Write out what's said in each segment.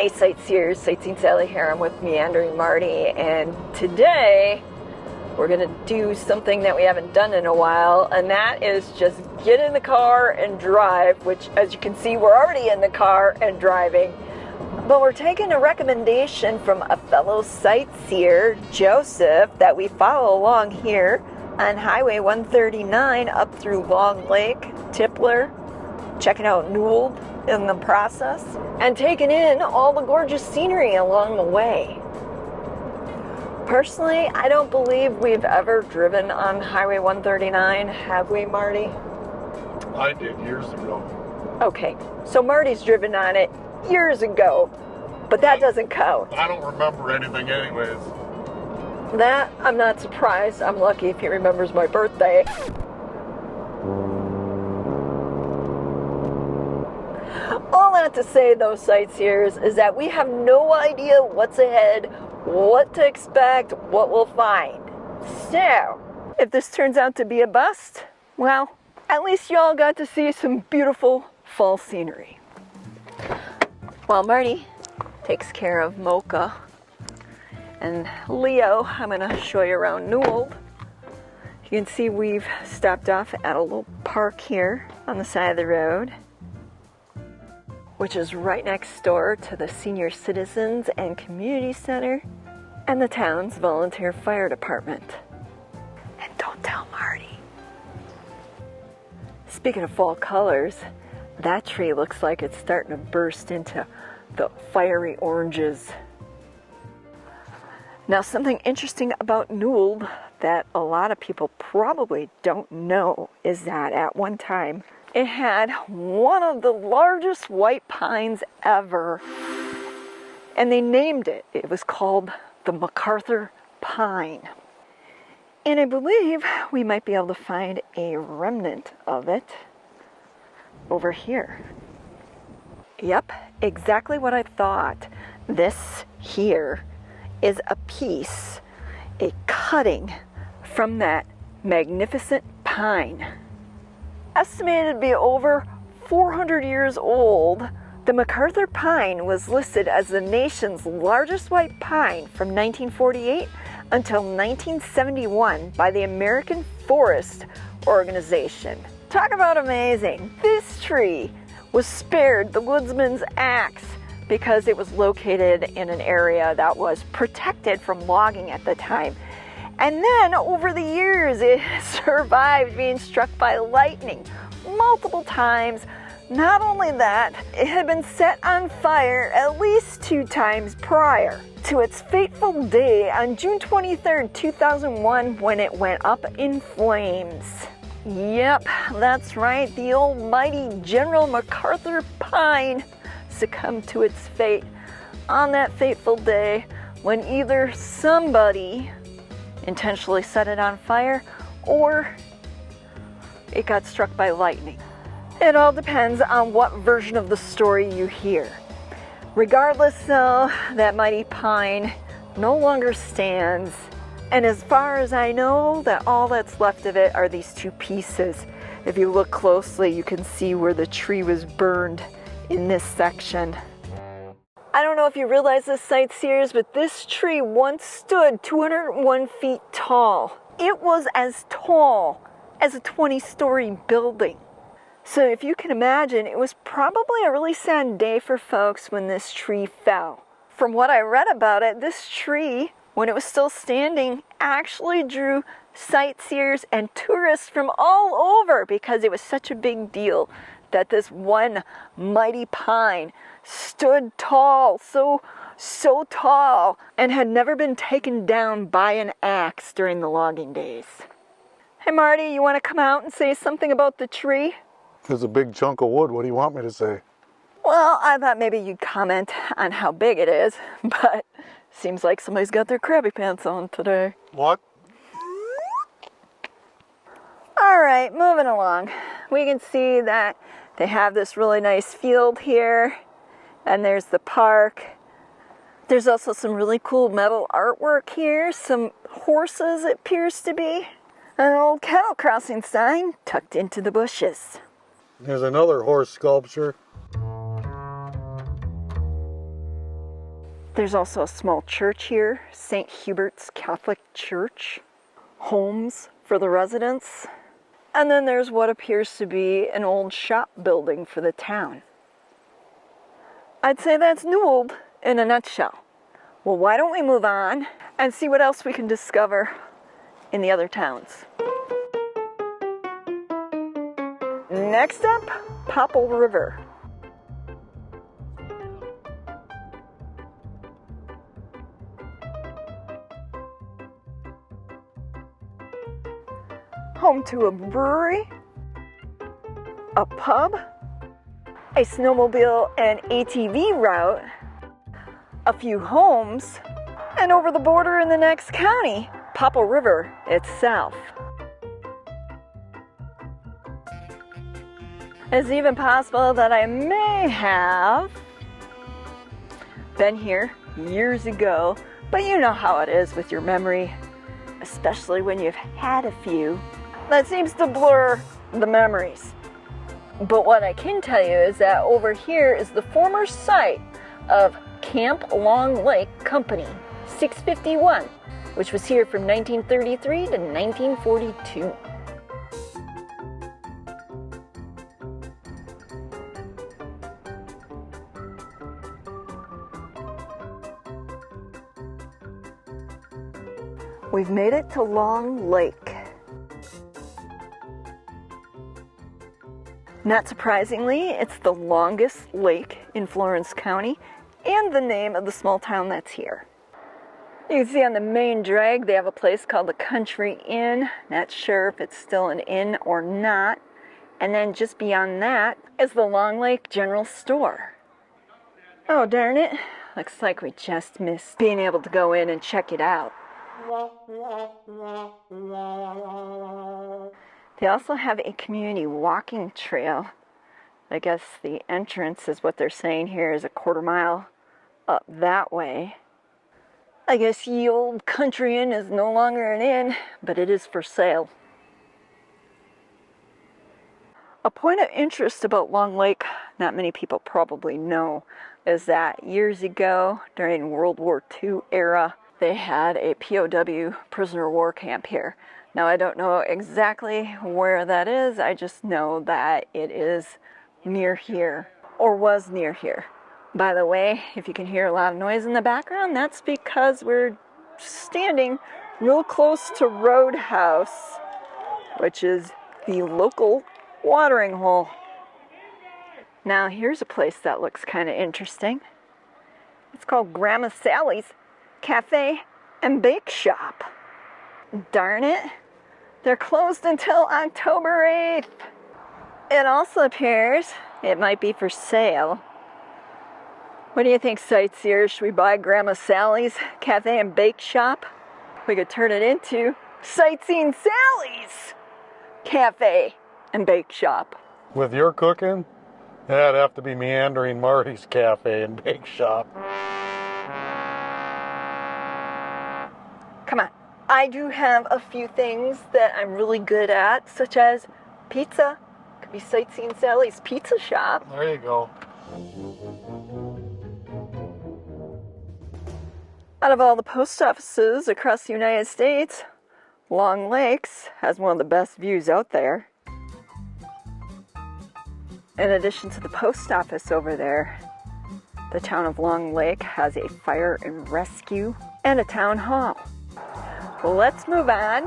Hey Sightseers, Sightseeing Sally here. I'm with Meandering Marty, and today we're going to do something that we haven't done in a while, and that is just get in the car and drive, which as you can see we're already in the car and driving, but we're taking a recommendation from a fellow sightseer, Joseph, that we follow along here on Highway 139 up through Long Lake, Tipler, checking out Newell in the process, and taking in all the gorgeous scenery along the way. Personally, I don't believe we've ever driven on Highway 139, have we, Marty? I did years ago. Okay, so Marty's driven on it years ago, but that doesn't count. I don't remember anything anyways. That, I'm not surprised. I'm lucky if he remembers my birthday. All that to say, though, sightseers, is that we have no idea what's ahead, what to expect, what we'll find. So, if this turns out to be a bust, well, at least y'all got to see some beautiful fall scenery. While Marty takes care of Mocha and Leo, I'm going to show you around Newell. You can see we've stopped off at a little park here on the side of the road, which is right next door to the Senior Citizens and Community Center and the town's volunteer fire department. And don't tell Marty. Speaking of fall colors, that tree looks like it's starting to burst into the fiery oranges. Now, something interesting about Newell that a lot of people probably don't know is that at one time it had one of the largest white pines ever, and they named it. It was called the MacArthur pine. And I believe we might be able to find a remnant of it over here. Yep, exactly what I thought. This here is a piece, a cutting from that magnificent pine. Estimated to be over 400 years old, the MacArthur pine was listed as the nation's largest white pine from 1948 until 1971 by the American Forest Organization. Talk about amazing. This tree was spared the woodsman's axe because it was located in an area that was protected from logging at the time. And then over the years, it survived being struck by lightning multiple times. Not only that, it had been set on fire at least 2 times prior to its fateful day on June 23rd, 2001, when it went up in flames. Yep, that's right, the almighty General MacArthur pine succumbed to its fate on that fateful day when either somebody intentionally set it on fire or it got struck by lightning. It all depends on what version of the story you hear. Regardless though, that mighty pine no longer stands, and as far as I know, that all that's left of it are these 2 pieces. If you look closely, you can see where the tree was burned in this section. I don't know if you realize this, sightseers, but this tree once stood 201 feet tall. It was as tall as a 20-story building. So if you can imagine, it was probably a really sad day for folks when this tree fell. From what I read about it, this tree, when it was still standing, actually drew sightseers and tourists from all over because it was such a big deal that this one mighty pine stood tall, so tall, and had never been taken down by an axe during the logging days. Hey Marty, you want to come out and say something about the tree? It's a big chunk of wood. What do you want me to say? Well, I thought maybe you'd comment on how big it is, but seems like somebody's got their crabby pants on today. What? Alright, moving along. We can see that they have this really nice field here, and there's the park. There's also some really cool metal artwork here, some horses it appears to be, an old cattle crossing sign tucked into the bushes. There's another horse sculpture. There's also a small church here, St. Hubert's Catholic Church. Homes for the residents. And then there's what appears to be an old shop building for the town. I'd say that's Newell in a nutshell. Well, why don't we move on and see what else we can discover in the other towns. Next up, Popple River. Home to a brewery, a pub, a snowmobile and ATV route, a few homes, and over the border in the next county, Popple River itself. It's even possible that I may have been here years ago, but you know how it is with your memory, especially when you've had a few. That seems to blur the memories. But what I can tell you is that over here is the former site of Camp Long Lake Company, 651, which was here from 1933 to 1942. We've made it to Long Lake. Not surprisingly, it's the longest lake in Florence County and the name of the small town that's here. You can see on the main drag they have a place called the Country Inn. Not sure if it's still an inn or not. And then just beyond that is the Long Lake General Store. Oh darn it, looks like we just missed being able to go in and check it out. They also have a community walking trail. I guess the entrance is what they're saying here is a quarter mile up that way. I guess ye old Country Inn is no longer an inn, but it is for sale. A point of interest about Long Lake, not many people probably know, is that years ago during World War II era, they had a POW prisoner of war camp here. Now I don't know exactly where that is, I just know that it is near here, or was near here. By the way, if you can hear a lot of noise in the background, that's because we're standing real close to Roadhouse, which is the local watering hole. Now here's a place that looks kind of interesting. It's called Grandma Sally's Cafe and Bake Shop. Darn it, they're closed until October 8th. It also appears it might be for sale. What do you think, sightseers? Should we buy Grandma Sally's Cafe and Bake Shop? We could turn it into Sightseeing Sally's Cafe and Bake Shop. With your cooking, that'd have to be Meandering Marty's Cafe and Bake Shop. Come on. I do have a few things that I'm really good at, such as pizza. Could be Sightseeing Sally's Pizza Shop. There you go. Out of all the post offices across the United States, Long Lakes has one of the best views out there. In addition to the post office over there, the town of Long Lake has a fire and rescue and a town hall. Well, let's move on.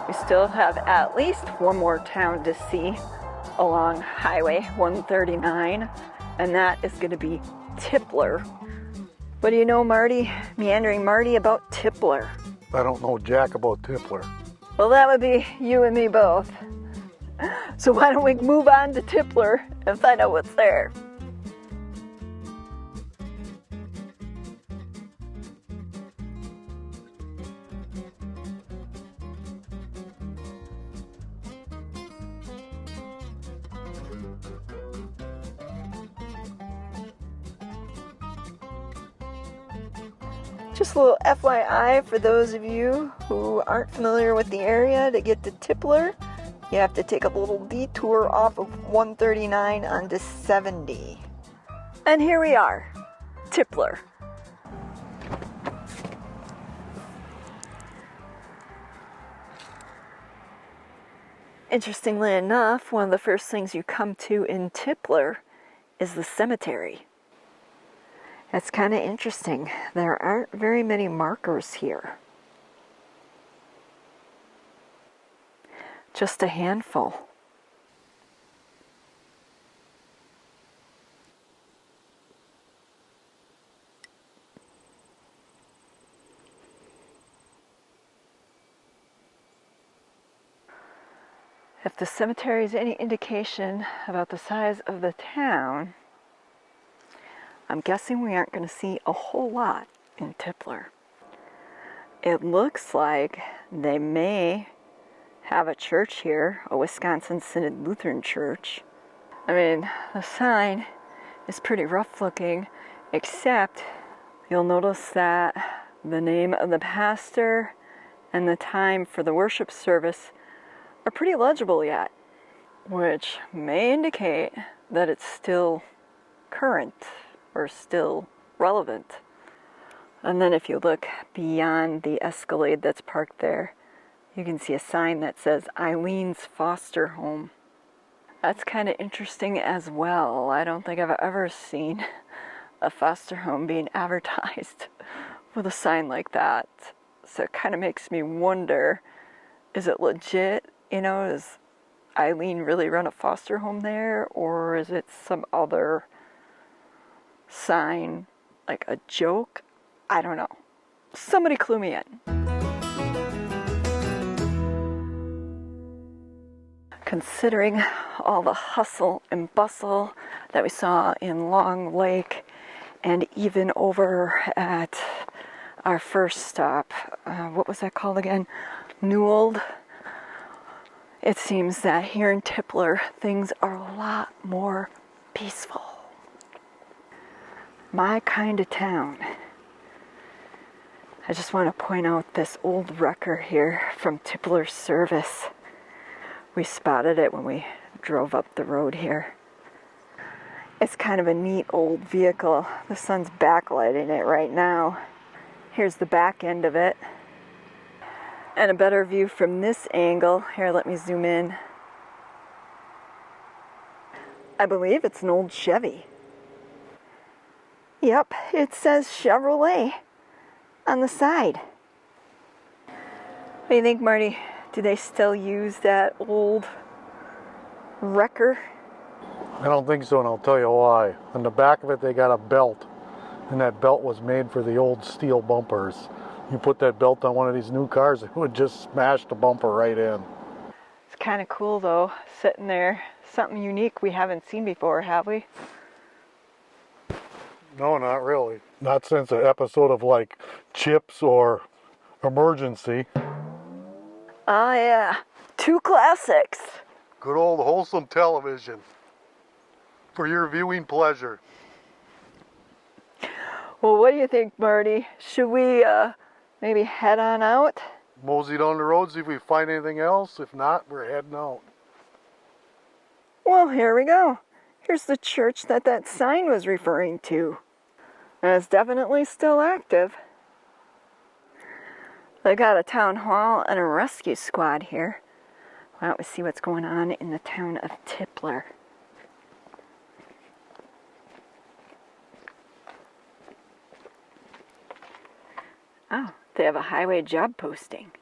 We still have at least one more town to see along Highway 139, and that is going to be Tipler. What do you know, Marty, Meandering Marty, about Tipler? I don't know jack about Tipler. Well, that would be you and me both. So why don't we move on to Tipler and find out what's there? Just a little FYI for those of you who aren't familiar with the area, to get to Tipler, you have to take a little detour off of 139 onto 70. And here we are, Tipler. Interestingly enough, one of the first things you come to in Tipler is the cemetery. That's kind of interesting. There aren't very many markers here. Just a handful. If the cemetery is any indication about the size of the town, I'm guessing we aren't going to see a whole lot in Tipler. It looks like they may have a church here, a Wisconsin Synod Lutheran Church. I mean, the sign is pretty rough looking, except you'll notice that the name of the pastor and the time for the worship service are pretty legible yet, which may indicate that it's still current or still relevant. And then if you look beyond the Escalade that's parked there, you can see a sign that says Eileen's Foster Home. That's kind of interesting as well. I don't think I've ever seen a foster home being advertised with a sign like that. So it kind of makes me wonder, is it legit? You know, does Eileen really run a foster home there? Or is it some other sign, like a joke? I don't know. Somebody clue me in. Considering all the hustle and bustle that we saw in Long Lake and even over at our first stop, what was that called again? Newell. It seems that here in Tipler, things are a lot more peaceful. My kind of town. I just want to point out this old wrecker here from Tipler Service. We spotted it when we drove up the road here. It's kind of a neat old vehicle. The sun's backlighting it right now. Here's the back end of it. And a better view from this angle. Here, let me zoom in. I believe it's an old Chevy. Yep, it says Chevrolet on the side. What do you think, Marty? Do they still use that old wrecker? I don't think so, and I'll tell you why. On the back of it, they got a belt, and that belt was made for the old steel bumpers. You put that belt on one of these new cars, it would just smash the bumper right in. It's kind of cool, though, sitting there. Something unique we haven't seen before, have we? No, not really. Not since an episode of, like, Chips or Emergency. Ah, yeah. Two classics. Good old wholesome television. For your viewing pleasure. Well, what do you think, Marty? Should we maybe head on out? Mosey down the road, see if we find anything else. If not, we're heading out. Well, here we go. Here's the church that sign was referring to. And it's definitely still active. They got a town hall and a rescue squad here. Why don't we see what's going on in the town of Tipler? Oh, they have a highway job posting.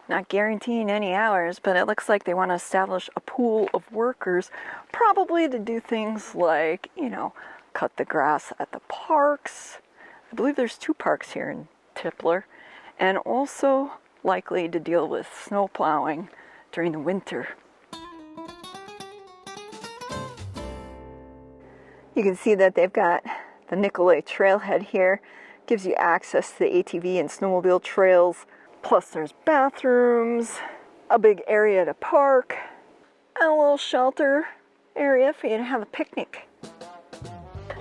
Not guaranteeing any hours, but it looks like they want to establish a pool of workers, probably to do things like, you know, cut the grass at the parks. I believe there's 2 parks here in Tipler, and also likely to deal with snow plowing during the winter. You can see that they've got the Nicolay trailhead here. Gives you access to the ATV and snowmobile trails. Plus there's bathrooms, a big area to park, and a little shelter area for you to have a picnic.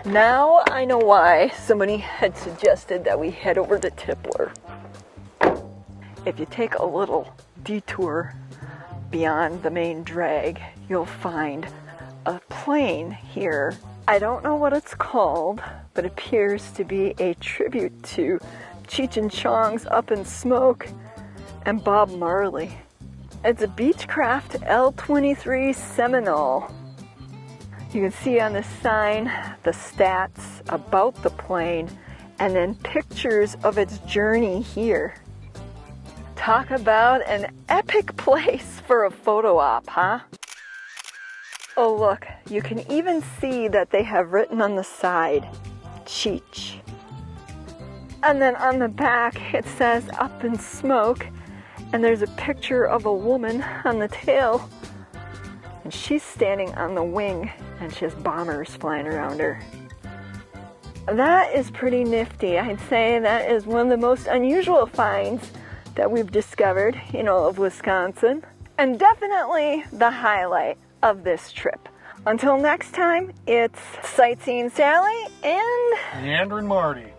Now I know why somebody had suggested that we head over to Tipler. If you take a little detour beyond the main drag, you'll find a plain here. I don't know what it's called, but it appears to be a tribute to Cheech and Chong's Up in Smoke and Bob Marley. It's a Beechcraft L23 Seminole. You can see on the sign the stats about the plane and then pictures of its journey here. Talk about an epic place for a photo op, huh? Oh look, you can even see that they have written on the side, Cheech. And then on the back it says Up in Smoke, and there's a picture of a woman on the tail. And she's standing on the wing and she has bombers flying around her. That is pretty nifty. I'd say that is one of the most unusual finds that we've discovered in all of Wisconsin. And definitely the highlight of this trip. Until next time, it's Sightseeing Sally and Andrew and Marty.